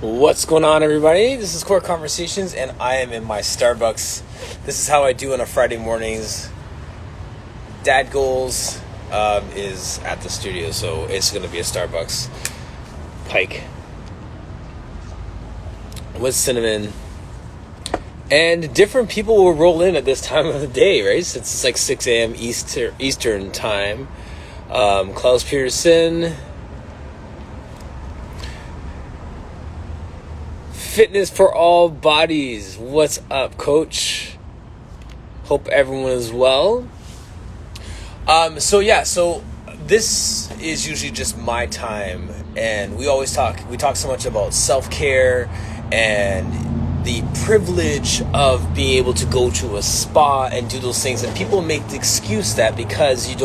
What's going on, everybody? This is Core Conversations, and I am in my Starbucks. This is how I do on a Friday mornings. Dad Goals is at the studio, so it's going to be a Starbucks Pike with cinnamon. And different people will roll in at this time of the day, right? Since it's like 6 a.m. Eastern time. Klaus Peterson. Fitness for all bodies. What's up, coach? Hope everyone is well. So this is usually just my time, and we talk so much about self-care and the privilege of being able to go to a spa and do those things, and people make the excuse that because you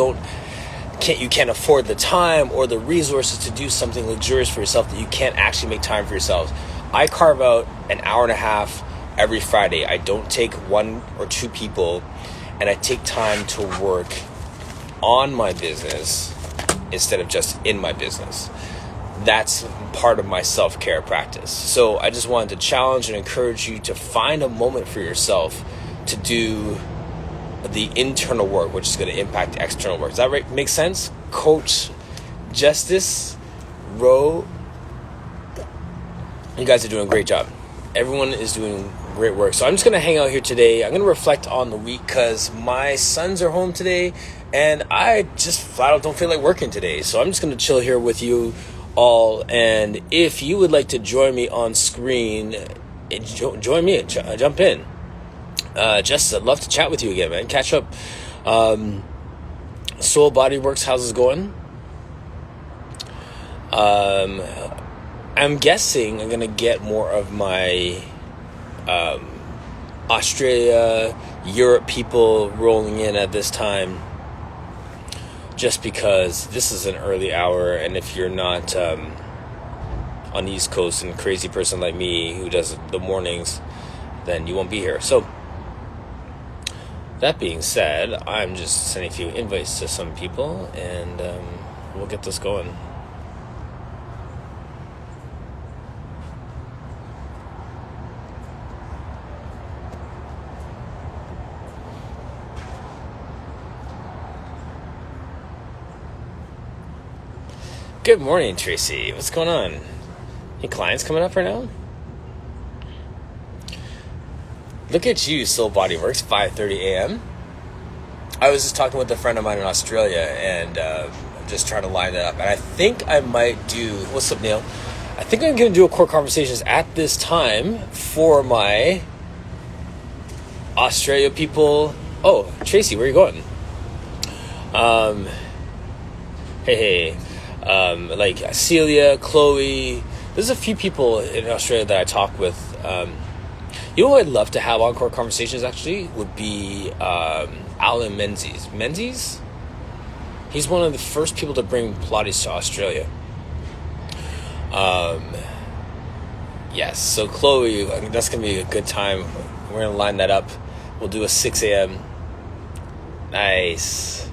can't afford the time or the resources to do something luxurious for yourself, that you can't actually make time for yourself. I carve out an hour and a half every Friday. I don't take one or two people, and I take time to work on my business instead of just in my business. That's part of my self-care practice. So I just wanted to challenge and encourage you to find a moment for yourself to do the internal work, which is going to impact the external work. Does that make sense? Coach Justice Rowe, you guys are doing a great job. Everyone is doing great work. So I'm just going to hang out here today. I'm going to reflect on the week because my sons are home today, and I just flat out don't feel like working today. So I'm just going to chill here with you all. And if you would like to join me on screen, join me, jump in. Just I'd love to chat with you again, man. Catch up. Soul Body Works, how's it going? I'm guessing I'm going to get more of my Australia, Europe people rolling in at this time, just because this is an early hour, and if you're not on the East Coast and a crazy person like me who does the mornings, then you won't be here. So that being said, I'm just sending a few invites to some people, and we'll get this going. Good morning, Tracy. What's going on? Any clients coming up right now? Look at you, Soul Body Works, 5:30 a.m. I was just talking with a friend of mine in Australia, and I'm just trying to line that up. And I think I might do... What's up, Neil? I think I'm going to do a Core Conversations at this time for my Australia people. Oh, Tracy, where are you going? Hey. Like Celia, Chloe. There's a few people in Australia that I talk with. You know what I'd love to have on Core Conversations actually would be Alan Menzies. Menzies? He's one of the first people to bring Pilates to Australia. Yes, so Chloe, I mean, that's going to be a good time. We're going to line that up. We'll do a 6 a.m. Nice.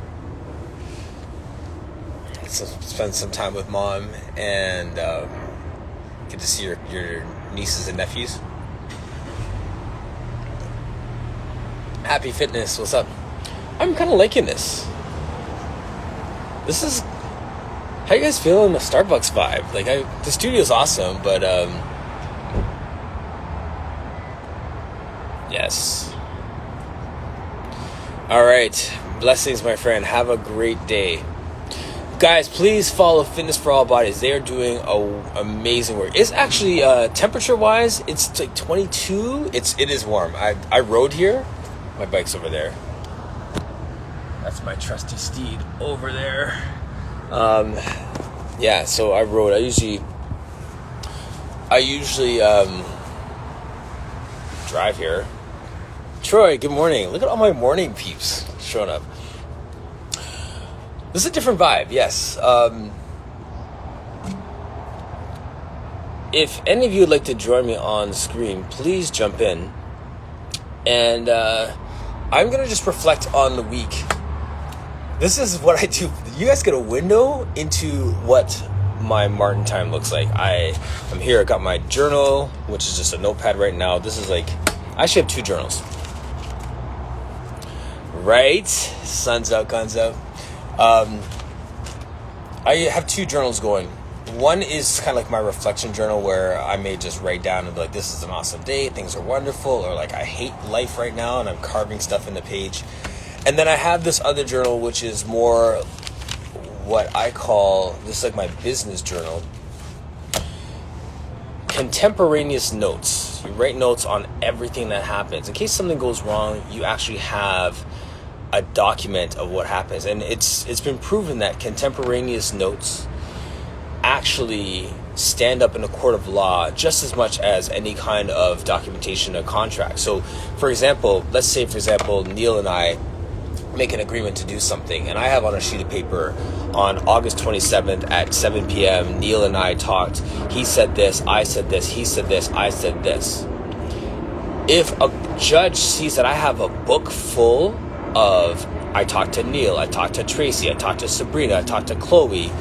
Spend some time with mom and get to see your nieces and nephews. Happy Fitness, what's up? I'm kind of liking this. This is... How you guys feeling the Starbucks vibe? Like, the studio's awesome, but yes. All right, blessings, my friend. Have a great day. Guys, please follow Fitness for All Bodies. They are doing amazing work. It's actually, temperature-wise, it's like 22. It is warm. I rode here. My bike's over there. That's my trusty steed over there. Yeah, so I rode. I usually drive here. Troy, good morning. Look at all my morning peeps showing up. This is a different vibe, yes. If any of you would like to join me on screen, please jump in. And I'm going to just reflect on the week. This is what I do. You guys get a window into what my Martin time looks like. I'm here. I got my journal, which is just a notepad right now. This is like, I actually have 2 journals. Right? Sun's out, guns out. I have 2 journals going. One is kind of like my reflection journal, where I may just write down and be like, this is an awesome day, things are wonderful, or like, I hate life right now, and I'm carving stuff in the page. And then I have this other journal, which is more what I call, this is like my business journal, contemporaneous notes. You write notes on everything that happens. In case something goes wrong, you actually have a document of what happens. And it's been proven that contemporaneous notes actually stand up in a court of law just as much as any kind of documentation or contract. So, for example, let's say, Neil and I make an agreement to do something, and I have on a sheet of paper on August 27th at 7 p.m. Neil and I talked. He said this, I said this, he said this, I said this. If a judge sees that I have a book full of, I talked to Neil, I talked to Tracy, I talked to Sabrina, I talked to Chloe,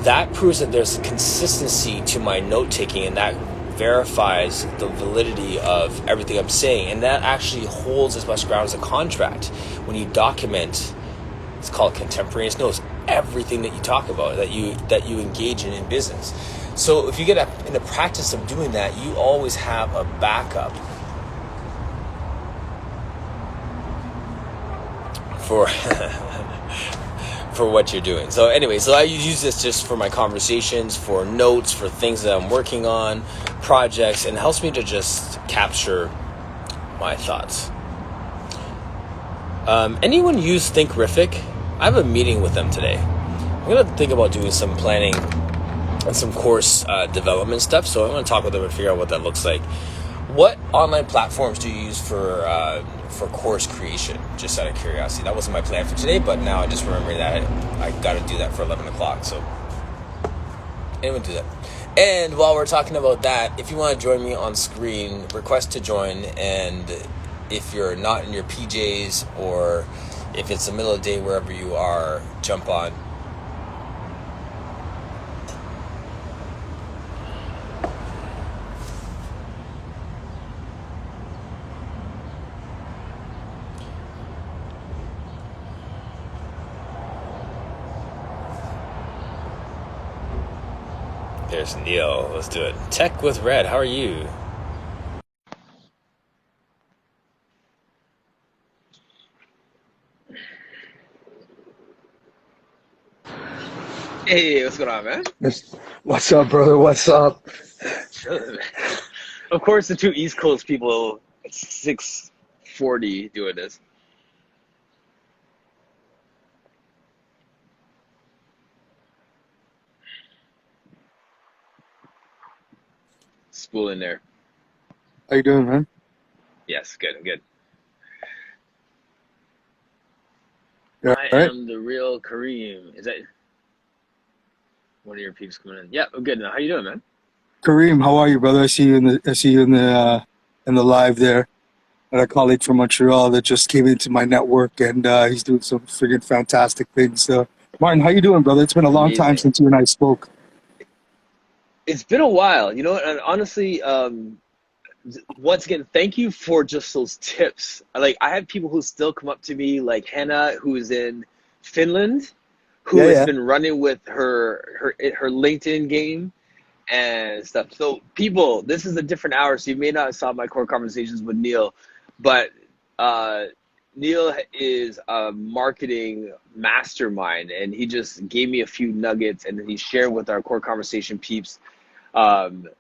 that proves that there's a consistency to my note-taking, and that verifies the validity of everything I'm saying. And that actually holds as much ground as a contract. When you document, it's called contemporaneous notes, everything that you talk about, that you engage in business. So if you get in the practice of doing that, you always have a backup for for what you're doing. So anyway, so I use this just for my conversations, for notes, for things that I'm working on, projects, and it helps me to just capture my thoughts. Anyone use Thinkific? I have a meeting with them today. I'm going to think about doing some planning and some course development stuff, so I'm going to talk with them and figure out what that looks like. What online platforms do you use for course creation? Just out of curiosity. That wasn't my plan for today, but now I just remember that I got to do that for 11 o'clock. So anyone do that. And while we're talking about that, if you want to join me on screen, request to join. And if you're not in your PJs, or if it's the middle of the day, wherever you are, jump on. There's Neil. Let's do it. Tech with Red. How are you? Hey, what's going on, man? What's up, brother? What's up? Chilling, man. Of course, the 2 East Coast people at 6:40 doing this. Spool in there. How you doing, man? Yes, good, good. You all I right? am the real Kareem. Is that one of your peeps coming in? Yeah, I'm good now. How you doing, man? Kareem, how are you, brother? I see you in the live there. And a colleague from Montreal that just came into my network, and he's doing some friggin' fantastic things. Martin, how you doing, brother? It's been a long time Amazing. since you and I spoke. It's been a while, you know, and honestly, once again, thank you for just those tips. Like, I have people who still come up to me, like Hannah, who is in Finland, who Yeah, has yeah. been running with her LinkedIn game and stuff. So, people, this is a different hour, so you may not have saw my core conversations with Neil, but Neil is a marketing mastermind, and he just gave me a few nuggets, and he shared with our core conversation peeps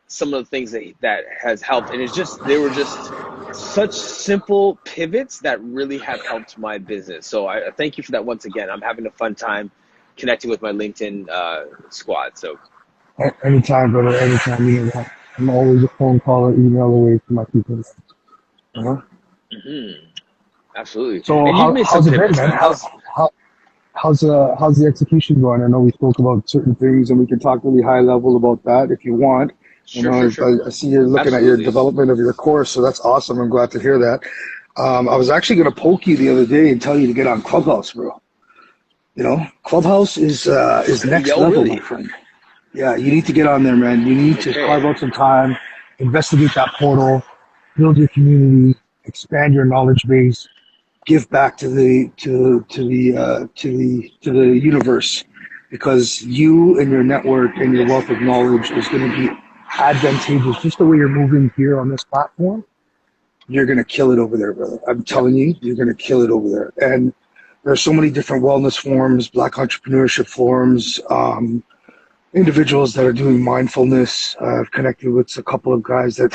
some of the things that has helped. And they were just such simple pivots that really have helped my business. So I thank you for that once again. I'm having a fun time connecting with my LinkedIn squad. So Anytime, brother. Anytime. You know that. I'm always a phone call or email away from my people. Uh-huh. absolutely. So And you've made some how's it been, pivots, man? man. How's the execution going? I know we spoke about certain things, and we can talk really high level about that if you want. You Sure, know, sure, sure. I see you're looking at your Absolutely. development of your course, so that's awesome. I'm glad to hear that. I was actually going to poke you the other day and tell you to get on Clubhouse, bro. You know, Clubhouse is next Yo, level, my really? friend. Yeah, you need to get on there, man. You need to Okay. carve out some time, investigate that portal, build your community, expand your knowledge base, give back to the universe, because you and your network and your Yes. wealth of knowledge is going to be advantageous. Just the way you're moving here on this platform, you're going to kill it over there, brother. I'm Yep. telling you, you're going to kill it over there. And there's so many different wellness forums, black entrepreneurship forums, individuals that are doing mindfulness. I've connected with a couple of guys that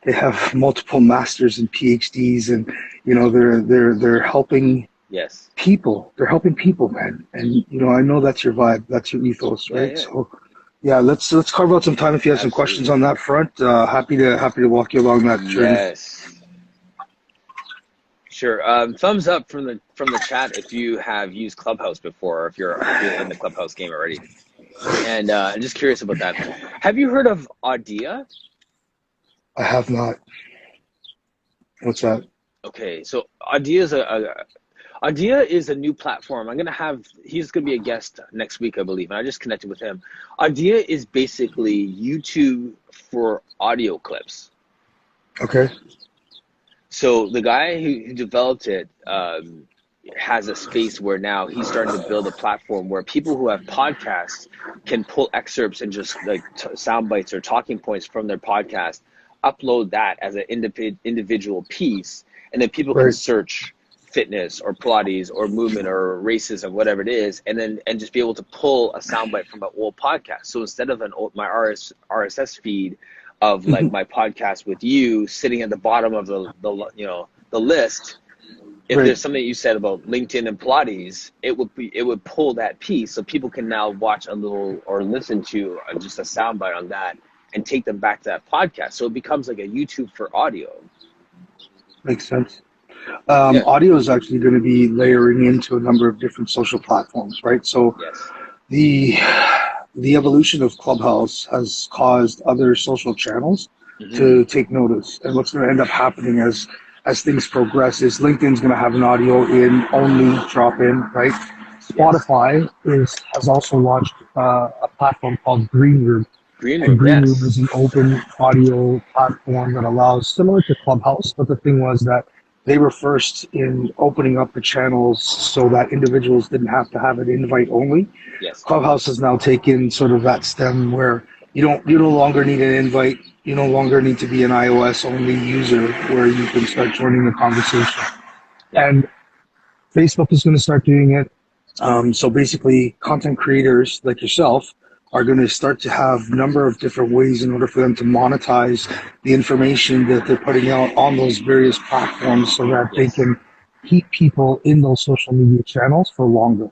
they have multiple masters and PhDs, and they're helping Yes. people. They're helping people, man. And I know that's your vibe, that's your ethos, Yeah. right? Yeah. So yeah, let's carve out some time if you have some questions Absolutely. on that front. Happy to walk you along that journey. Yes. Sure. Thumbs up from the chat if you have used Clubhouse before, or if you're in the Clubhouse game already. And I'm just curious about that. Have you heard of Audia? I have not. What's that? Okay, so Audia is a new platform. He's gonna be a guest next week, I believe, and I just connected with him. Audia is basically YouTube for audio clips. Okay. So the guy who developed it has a space where now he's starting to build a platform where people who have podcasts can pull excerpts and just like sound bites or talking points from their podcast, upload that as an individual piece, and then people can Right. search fitness or Pilates or movement or racism, whatever it is, and just be able to pull a soundbite from an old podcast. So instead of my RSS feed of like my podcast with you sitting at the bottom of the list, if Right. there's something you said about LinkedIn and Pilates, it would pull that piece, so people can now watch a little or listen to just a soundbite on that and take them back to that podcast. So it becomes like a YouTube for audio. Makes sense. Yeah. Audio is actually going to be layering into a number of different social platforms, right? So Yes. the the evolution of Clubhouse has caused other social channels Hmm. to take notice. And what's going to end up happening as things progress is LinkedIn's going to have an audio in only drop in, right? Yes. Spotify has also launched a platform called Green Room, Green and room. Green Room is Yes. an open audio platform that allows, similar to Clubhouse, but the thing was that they were first in opening up the channels so that individuals didn't have to have an invite only. Yes. Clubhouse has now taken sort of that stem where you no longer need an invite. You no longer need to be an iOS only user where you can start joining the conversation. Yeah. And Facebook is going to start doing it. So basically, content creators like yourself are going to start to have a number of different ways in order for them to monetize the information that they're putting out on those various platforms so that they Yes. can keep people in those social media channels for longer.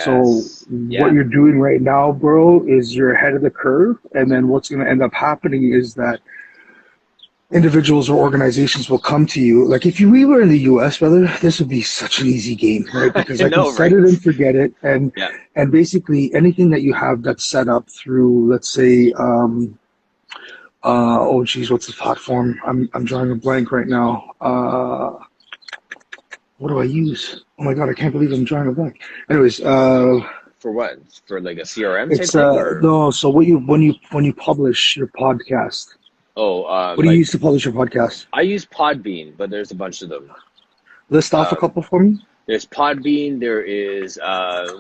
So Yes. what Yeah. you're doing right now, bro, is you're ahead of the curve. And then what's going to end up happening is that individuals or organizations will come to you. Like if we were in the US, brother, this would be such an easy game, right? Because I I can know, set right? it and forget it. Yeah. And basically anything that you have that's set up through, let's say, oh geez, what's the platform? I'm drawing a blank right now. What do I use? Oh my God, I can't believe I'm drawing a blank. Anyways, For what? For like a CRM type it's thing, or no. So what you when you publish your podcast, oh, what do you use like to publish your podcast? I use Podbean, but there's a bunch of them. List off a Um, couple for me. there's Podbean. There is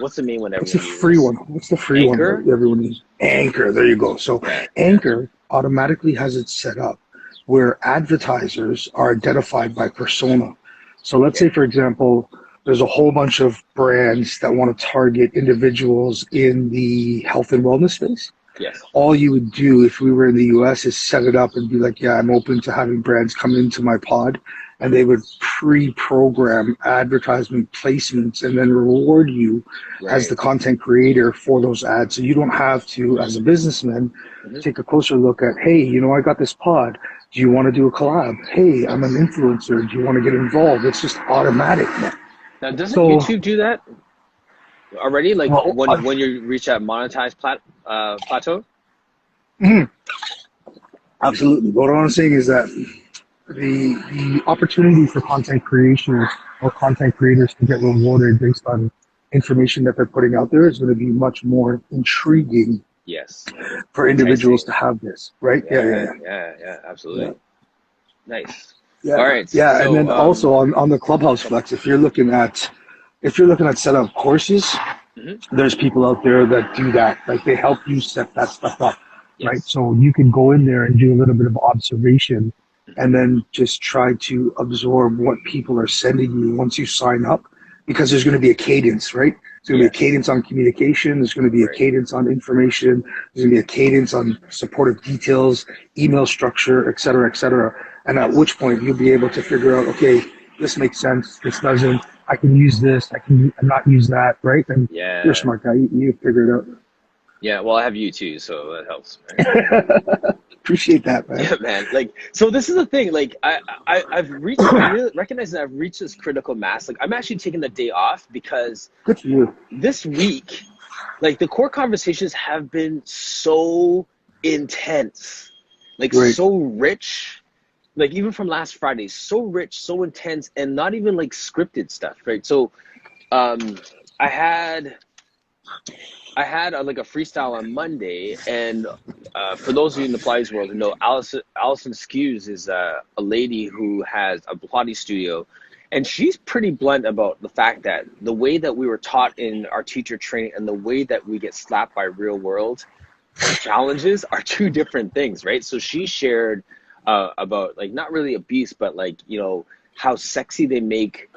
what's the main one What's the everyone free uses? one? What's the free one Anchor. that everyone needs? Anchor. There you go. So Yeah. Yeah. Anchor automatically has it set up where advertisers are identified by persona. So let's say, Okay. for example, there's a whole bunch of brands that want to target individuals in the health and wellness space. Yes. All you would do if we were in the US is set it up and be like, yeah, I'm open to having brands come into my pod. And they would pre-program advertisement placements and then reward you as Right. the content creator for those ads. So you don't have to, as a businessman, Hmm. take a closer look at, hey, I got this pod. Do you want to do a collab? Hey, I'm an Yes. influencer. Do you want to get involved? It's just automatic. Now, doesn't So, YouTube do that already? Like well, when you reach that monetized plateau? absolutely. What I'm saying is that the opportunity for content creation or content creators to get rewarded based on information that they're putting out there is going to be much more intriguing Yes. for individuals Enticing. to have this, right? Yeah, Yeah. absolutely. Nice. Yeah, All right. yeah, and So, then also on the Clubhouse Flex, if you're looking at set up courses, mhm, there's people out there that do that. Like they help you set that stuff up, right? yes. So you can go in there and do a little bit of observation, and then just try to absorb what people are sending you once you sign up, because there's going to be a cadence, right? There's going to be a Yes. cadence on communication. There's going to be a Right. cadence on information. There's going to be a cadence on supportive details, email structure, et cetera, et cetera. And at Yes. which point you'll be able to figure out, okay, this makes sense. This doesn't. I can use this. I can not use that, right? And you're a Yeah. smart guy. You figure it Yeah. Well, I have you too, so that helps, right? out. Appreciate that, man. Yeah, man. Like, so this is the thing. Like, I've reached. I really recognize that I've reached this critical mass. Like, I'm actually taking the day off because Good for you. this week, like, the core conversations have been so intense, like, Great. so rich. Like, even from last Friday, so rich, so intense, and not even like scripted stuff, right? So, um, I had like a freestyle on Monday, and for those of you in the Pilates world who know, Allison Skews is a lady who has a Pilates studio, and she's pretty blunt about the fact that the way that we were taught in our teacher training and the way that we get slapped by real world challenges are two different things, right? So she shared about, like, not really abuse, but like, how sexy they make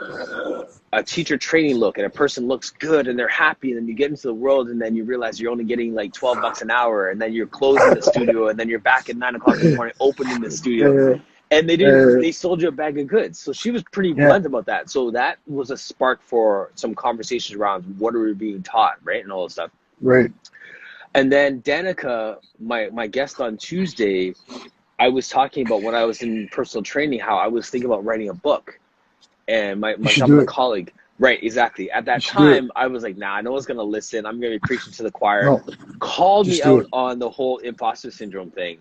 a teacher training look, and a person looks good and they're happy, and then you get into the world and then you realize you're only getting like $12 an hour, and then you're closing the studio, and then you're back at 9 o'clock in the morning opening the studio, Uh, and uh, they sold you a bag of goods. So she was pretty yeah. blunt about that. So that was a spark for some conversations around what are we being taught, right? And all this stuff. Right. And then Danica, my guest on Tuesday, I was talking about when I was in personal training, how I was thinking about writing a book. And You should myself do and a it. colleague, right, exactly. At You that should do it. time, I was like, nah, no one's going to listen. I'm going to be preaching to the choir. No, Called me just do out it. on the whole imposter syndrome thing.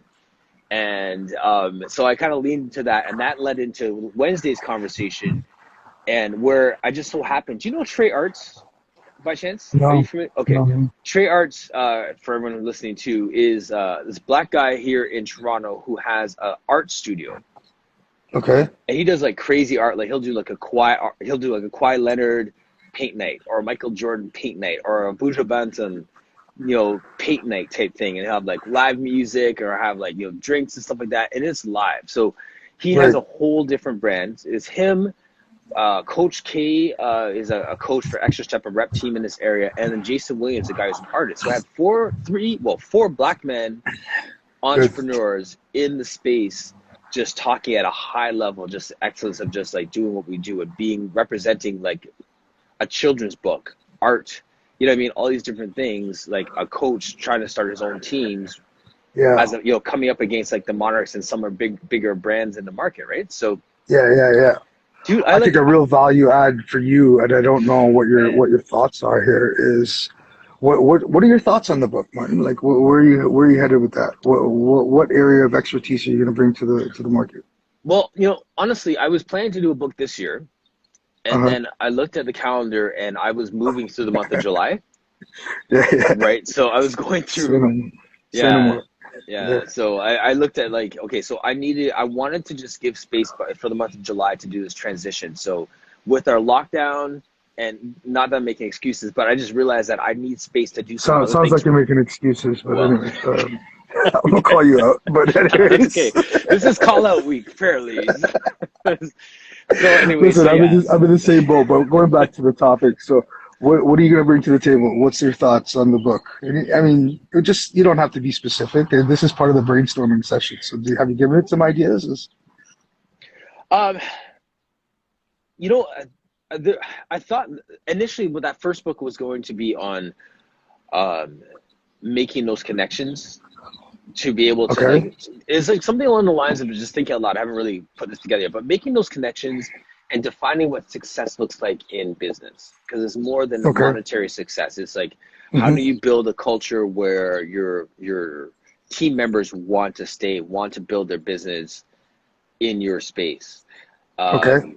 And so I kind of leaned into that. And that led into Wednesday's conversation. And where I just so happened, do you know Trey Arts by chance? Are you No, familiar? Okay. no. Trey Arts, for everyone who's listening to, is this black guy here in Toronto who has an art studio. Okay. And he does like crazy art. Like he'll do like a Kawhi Leonard paint night, or a Michael Jordan paint night, or a Buja Banton, paint night type thing, and have like live music, or have like, drinks and stuff like that. And it's live. So he has Right. a whole different brand. It's him. Coach K is a coach for Extra Step, a rep team in this area, and then Jason Williams, the guy who's an artist. So I had four black men, Good. entrepreneurs in the space, just talking at a high level, just excellence of just like doing what we do and representing like a children's book, art, what I mean? All these different things, like a coach trying to start his own teams Yeah. as coming up against like the Monarchs and some are bigger brands in the market, right? So, Yeah. dude, I think a real value add for you, and I don't know man. what your thoughts are here, is what are your thoughts on the book, Martin? Like, where are you headed with that? What area of expertise are you going to bring to the market? Well, honestly, I was planning to do a book this year, and Uh-huh. then I looked at the calendar and I was moving through the month of July, Yeah. right? So I was going Say through, no more. Say no yeah, more. yeah. Yeah. So I looked at like, okay, so I wanted to just give space for the month of July to do this transition. So with our lockdown, and not that I'm making excuses, but I just realized that I need space to do some other Sounds things. like you're making excuses, but Well, anyway, I'm gonna call you out. But it's okay. anyways, This is call out week, fairly. So anyway, so listen, yeah. I'm in the same boat. But going back to the topic, so what are you gonna bring to the table? What's your thoughts on the book? I mean, you don't have to be specific. This is part of the brainstorming session. So have you given it some ideas? Um, you know, I thought initially what that first book was going to be on um, making those connections to be able to Okay. like, it's like something along the lines of just thinking out loud. I haven't really put this together yet, but making those connections and defining what success looks like in business, because it's more than the Okay. monetary success. It's like, how do Hmm. you build a culture where your team members want to stay, want to build their business in your space? Okay. Um,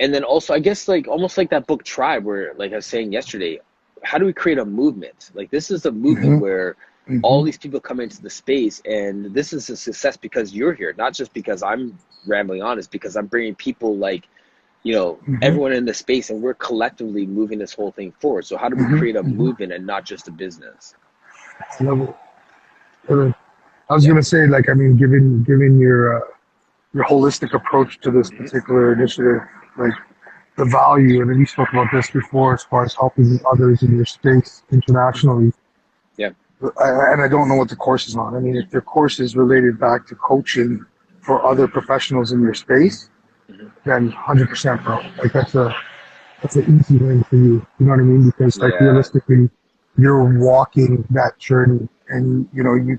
and then also, I guess, like almost like that book Tribe, where like I was saying yesterday, how do we create a movement? Like this is a movement Hmm. where all Mm-hmm. these people come into the space, and this is a success because you're here, not just because I'm rambling on. It's because I'm bringing people like, Mm-hmm. everyone in the space, and we're collectively moving this whole thing forward. So how do we Mm-hmm. create a Mm-hmm. movement and not just a business? I love it. I was Yeah. gonna say, like, I mean, given your holistic approach to this particular initiative, like the value, and then you spoke about this before as far as helping others in your space internationally. Yeah. And I don't know what the course is on. I mean, if the course is related back to coaching for other professionals in your space, Hmm. then 100%, bro. Like that's an easy win for you. You know what I mean? Because like Yeah. realistically, you're walking that journey, and you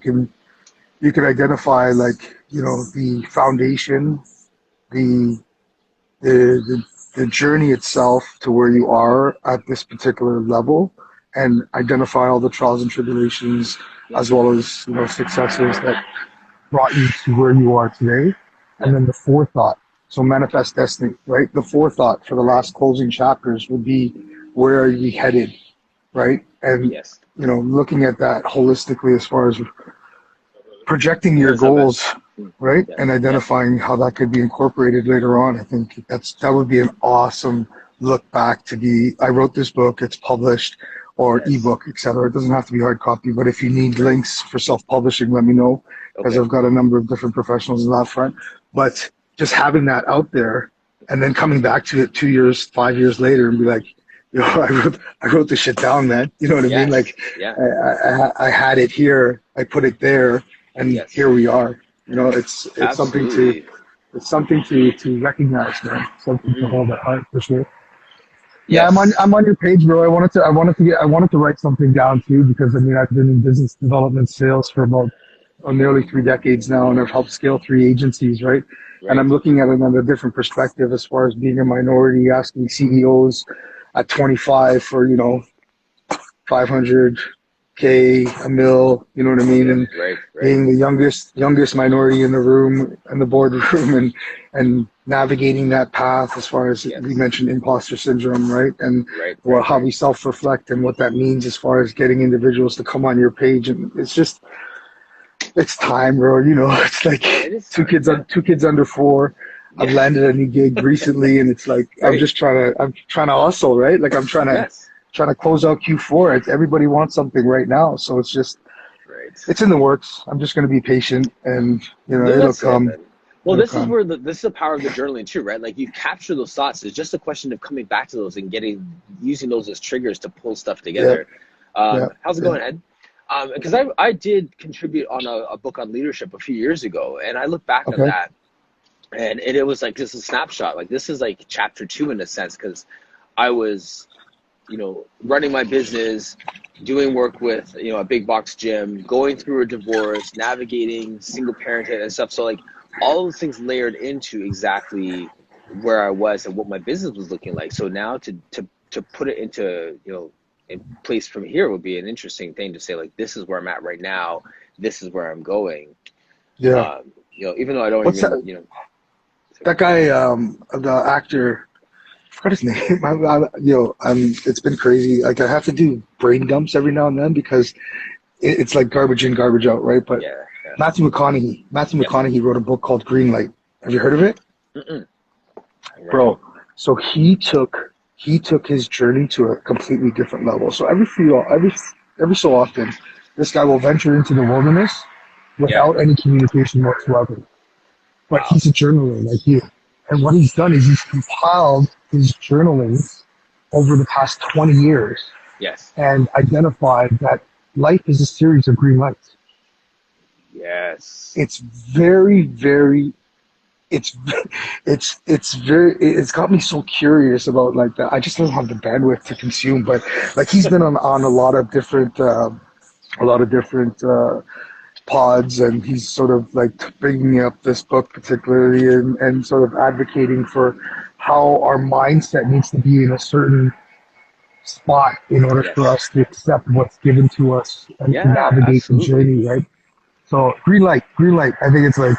can identify like the foundation, the the the journey itself to where you are at this particular level, and identify all the trials and tribulations Yeah. as well as successes that brought you to where you are today. Yeah. And then the forethought, so manifest destiny, right? The forethought for the Right. last closing chapters would be, where are you headed, right? And Yes. looking at that holistically as far as projecting your Elizabeth. goals, right? Yeah. And Yeah. identifying how that could be incorporated later on. I think that would be an awesome look back to be, I wrote this book, it's published, or Yes. ebook, etc. It doesn't have to be hard copy, but if you need Right. links for self-publishing, let me know, because Okay. I've got a number of different professionals in that front. But just having that out there and then coming back to it 2 years, 5 years later and be like, I wrote this shit down, man. You know what I mean? Yes. Like Yeah. I had it here, I put it there, and Yes. here we are. Absolutely. It's something to recognize, man. Something to Hmm. hold at heart for sure. Yeah, I'm on Yes. I'm on your page, bro. I wanted to write something down too, because I mean I've been in business development sales for about nearly 3 decades now, and I've helped scale 3 agencies, right? And I'm Right. looking at it on a different perspective as far as being a minority, asking CEOs at 25 for 500K, a mil, you know what I mean, and Right. Right. being the youngest minority in the room, in the boardroom, and navigating that path as far as we Yes. mentioned imposter syndrome, right? And Right. well, Right. how Right. we self-reflect and what that means as far as getting individuals to come on your page. And it's time, bro. It's like It is two time. kids Yeah. two kids under four. I've Yeah. landed a new gig recently, and it's like Right. I'm trying to hustle, right? Like I'm Yes. trying to close out Q4. Everybody wants something right now, so Right. it's in the works. I'm just going to be patient, and No, it'll that's it, come. man. Well, It'll this is come. where this is the power of the journaling too, right? Like you capture those thoughts. It's just a question of coming back to those and using those as triggers to pull stuff Yeah, together. yeah, How's it yeah. going, Ed? Because I did contribute on a book on leadership a few years ago, and I look back on Okay. that, and it was like this is a snapshot. Like this is like chapter 2 in a sense, because I was, running my business, doing work with, a big box gym, going through a divorce, navigating single parenthood and stuff. So like all those things layered into exactly where I was and what my business was looking like. So now to put it into, in place from here would be an interesting thing to say, like, this is where I'm at right now. This is where I'm going. Yeah. Even though I don't What's even, that? That guy, the actor. I forgot his name. It's been crazy. Like I have to do brain dumps every now and then because it's like garbage in, garbage out, right? But yeah, yeah, Matthew yes. McConaughey wrote a book called Green Light. Have you heard of it, Mm-mm. Right. bro? So he took his journey to a completely different level. So every so often, this guy will venture into the wilderness Yeah. without any communication whatsoever. But Wow. he's a journaler like you. And what he's done is he's compiled his journaling over the past 20 years Yes. and identified that life is a series of green lights. Yes. It's very, very, it's, it's got me so curious about like that. I just don't have the bandwidth to consume, but like he's been on a lot of different, pods, and he's sort of like bringing up this book particularly, and sort of advocating for how our mindset needs to be in a certain spot in order for Yes. us to accept what's given to us and Yeah, navigate the absolutely. journey, right? So green light. I think it's like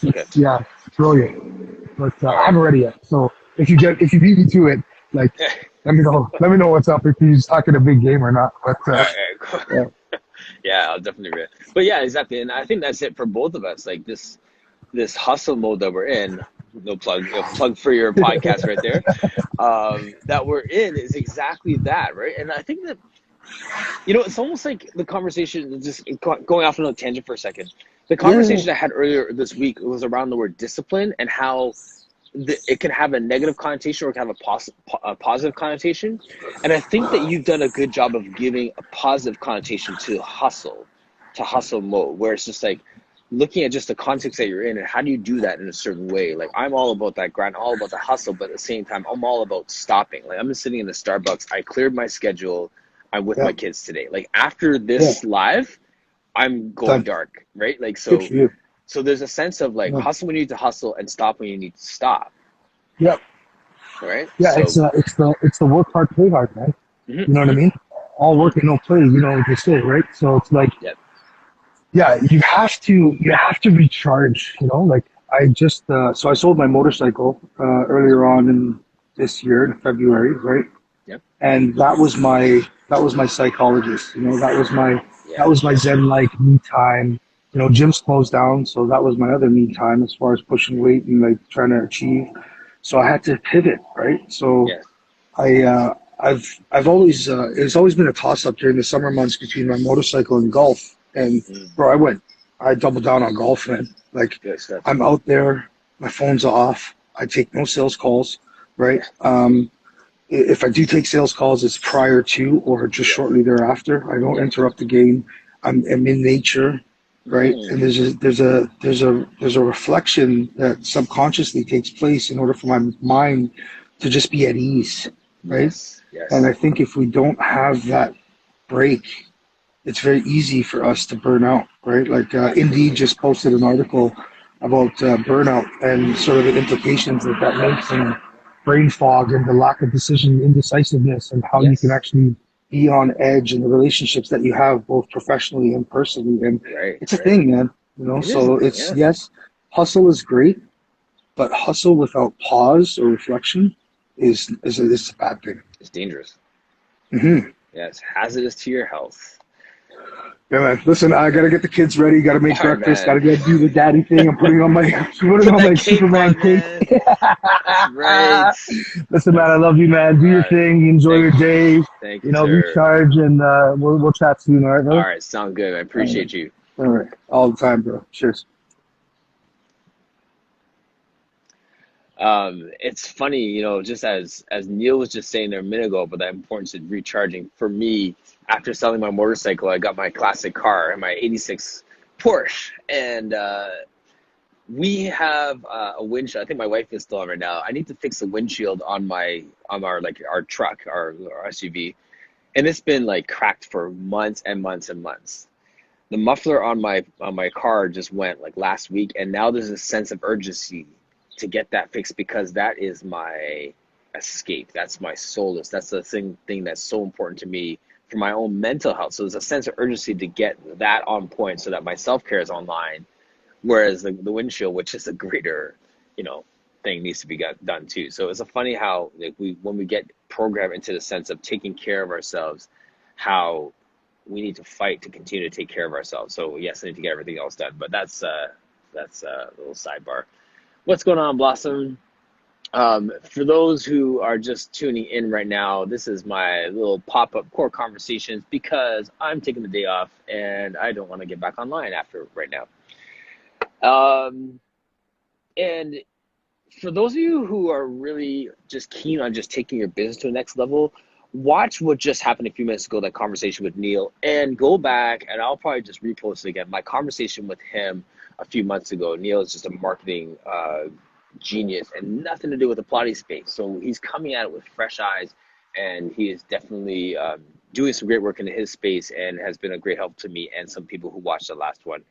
Okay. yeah, it's brilliant. But All I right. haven't read it yet. So if you beat me to it, like let me know what's up if he's talking a big game or not. But All right. Cool. yeah, Yeah, I'll definitely read. But yeah, exactly. And I think that's it for both of us. Like this hustle mode that we're in, no plug, plug for your podcast right there. That we're in is exactly that, right? And I think that it's almost like the conversation, just going off on a tangent for a second. The Yeah, conversation I had earlier this week was around the word discipline and how it can have a negative connotation or it can have a positive connotation. And I think that you've done a good job of giving a positive connotation to hustle mode, where it's just like looking at just the context that you're in and how do you do that in a certain way. Like I'm all about that grind, all about the hustle, but at the same time, I'm all about stopping. Like I'm just sitting in the Starbucks. I cleared my schedule. I'm with yeah, my kids today. Like after yeah. this live, I'm going Done. dark, right? Like Good for you. so there's a sense of like Yeah. hustle when you need to hustle and stop when you need to stop, Yep. right? Yeah, So it's the work hard, play hard, man. mhm, You know what I mhm, mean? All work mhm. and no play, you know what they say, right? So it's like, Yep. yeah, you have to recharge, like I just so I sold my motorcycle earlier on in this year in February, right? Yep. And that was my psychologist, that Yeah. was my zen like me time. Gym's closed down, so that was my other me time as far as pushing weight and like trying to achieve. So I had to pivot, right? So Yes. I've always it's always been a toss up during the summer months between my motorcycle and golf. And Mm, bro, I doubled down on golf, man. Like good stuff. I'm out there, my phone's off. I take no sales calls, right? Yeah. If I do take sales calls, it's prior to or just Yes. shortly thereafter. I don't Yes. interrupt the game. I'm in nature, right? And Mm, there's a reflection that subconsciously takes place in order for my mind to just be at ease, right? yes. And Yes. I think if we don't have that break, it's very easy for us to burn out, right? Like Indeed Absolutely. just posted an article about burnout and sort of the implications that makes and brain fog and the lack of decision indecisiveness and how you can Yes. actually be on edge in the relationships that you have both professionally and personally. And Right. it's a Right. thing, man. It is a So thing. it's Yeah. yes, hustle is great, but hustle without pause or reflection is a bad thing. It's dangerous. Hmm. Yes. Hazardous to your health. Yeah, man. Listen, I gotta get the kids ready. Gotta make All right, breakfast. man. Gotta go do the daddy thing. I'm putting Put on that my cape Superman on, cape. man. That's right. Listen, man, I love you, man. Do All your right. thing. Enjoy Thank your day. thank you, sir. Recharge, and we'll chat soon. All right, All brother. right. Sound good. I All right. appreciate you. All right. All the time, bro. Cheers. It's funny, just as Neil was just saying there a minute ago about the importance of recharging. For me, after selling my motorcycle, I got my classic car, my '86 Porsche, and we have a windshield. I think my wife is still on right now. I need to fix the windshield on our like our truck, our SUV, and it's been like cracked for months and months and months. The muffler on my car just went like last week, and now there's a sense of urgency to get that fixed because that is my escape. That's my solace. That's the thing that's so important to me for my own mental health. So there's a sense of urgency to get that on point so that my self care is online. Whereas the windshield, which is a greater, you know, thing, needs to be done too. So it's a funny how like when we get programmed into the sense of taking care of ourselves, how we need to fight to continue to take care of ourselves. So yes, I need to get everything else done, but that's a little sidebar. What's going on, Blossom? For those who are just tuning in right now, this is my little pop-up core conversations because I'm taking the day off and I don't want to get back online after right now. Um, and for those of you who are really just keen on just taking your business to the next level, watch what just happened a few minutes ago, that conversation with Neil, and go back and I'll probably just repost it again. My conversation with him a few months ago. Neil is just a marketing genius and nothing to do with the Pilates space. So he's coming at it with fresh eyes, and he is definitely doing some great work in his space and has been a great help to me and some people who watched the last one.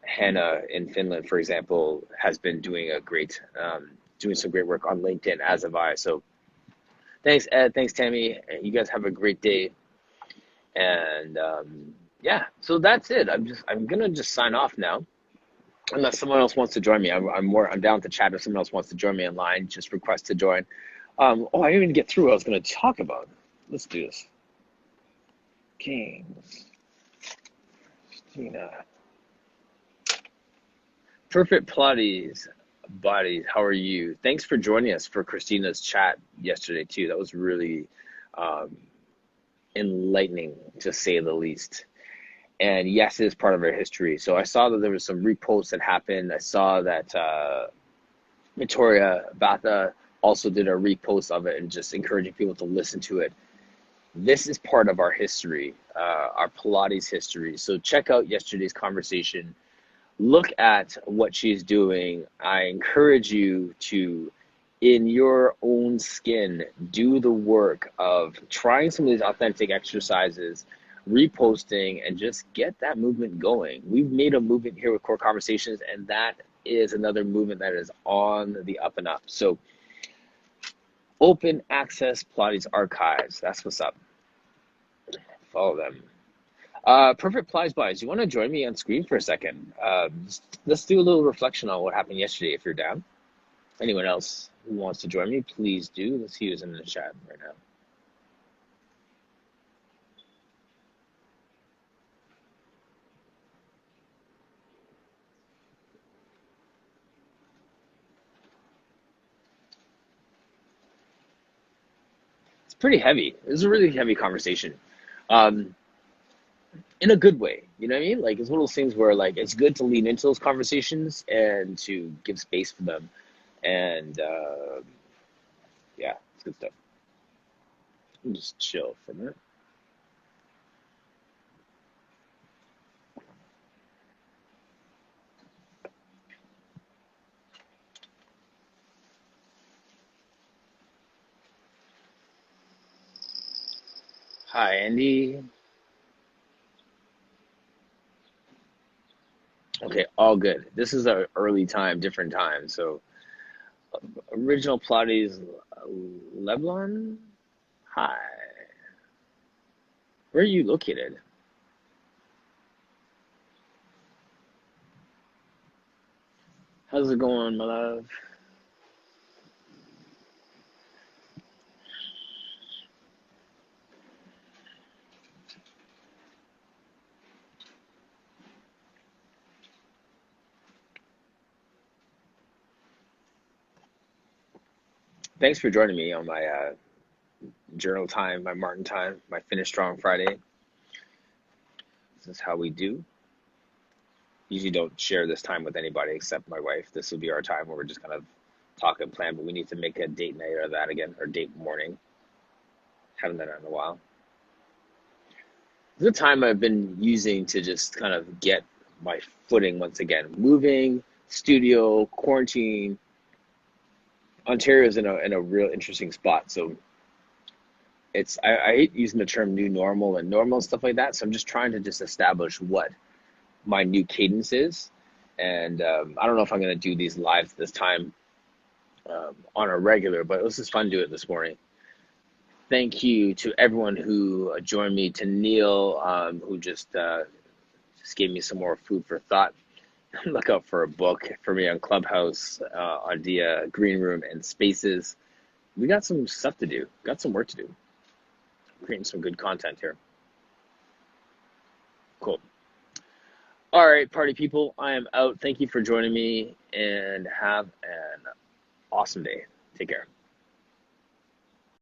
Hannah in Finland, for example, has been doing doing some great work on LinkedIn, as have I. So thanks, Ed. Thanks, Tammy. You guys have a great day. And yeah, so that's it. I'm gonna just sign off now, unless someone else wants to join me. I'm down to chat if someone else wants to join me online. Just request to join. I didn't even get through what I was gonna talk about. Let's do this. Kings. You know, Perfect Pilates bodies. How are you? Thanks for joining us for Christina's chat yesterday too. That was really um, enlightening to say the least. And yes, it is part of our history. So I saw that there was some reposts that happened. I saw that Victoria Batha also did a repost of it and just encouraging people to listen to it. This is part of our history, our Pilates history. So check out yesterday's conversation. Look at what she's doing. I encourage you to, in your own skin, do the work of trying some of these authentic exercises, reposting, and just get that movement going. We've made a movement here with Core Conversations, and that is another movement that is on the up and up. So open access Pilates archives. That's what's up. Follow them. Perfect Pilates Bodies. You want to join me on screen for a second? Let's do a little reflection on what happened yesterday if you're down. Anyone else who wants to join me, please do. Let's see who's in the chat right now. It's pretty heavy. It was a really heavy conversation. Um, in a good way, you know what I mean? Like, it's one of those things where, like, it's good to lean into those conversations and to give space for them. And yeah, it's good stuff. I'm just chill for a minute. Hi, Andy. Okay, all good. This is our early time, different time. So, original Pilates, Leblon. Hi. Where are you located? How's it going, my love? Thanks for joining me on my journal time, my Martin time, my Finish Strong Friday. This is how we do. Usually don't share this time with anybody except my wife. This will be our time where we're just kind of talk and plan, but we need to make a date night of that again, or date morning. Haven't done that in a while. This is a time I've been using to just kind of get my footing once again. Moving, studio, quarantine. Ontario's in a real interesting spot. So I hate using the term new normal and normal and stuff like that. So I'm just trying to just establish what my new cadence is. And I don't know if I'm going to do these lives this time on a regular, but it was just fun to do it this morning. Thank you to everyone who joined me, to Neil, who just gave me some more food for thought. Look out for a book for me on Clubhouse, on the Green Room and Spaces. We got some stuff to do, got some work to do. Creating some good content here. Cool. All right, party people, I am out. Thank you for joining me and have an awesome day. Take care.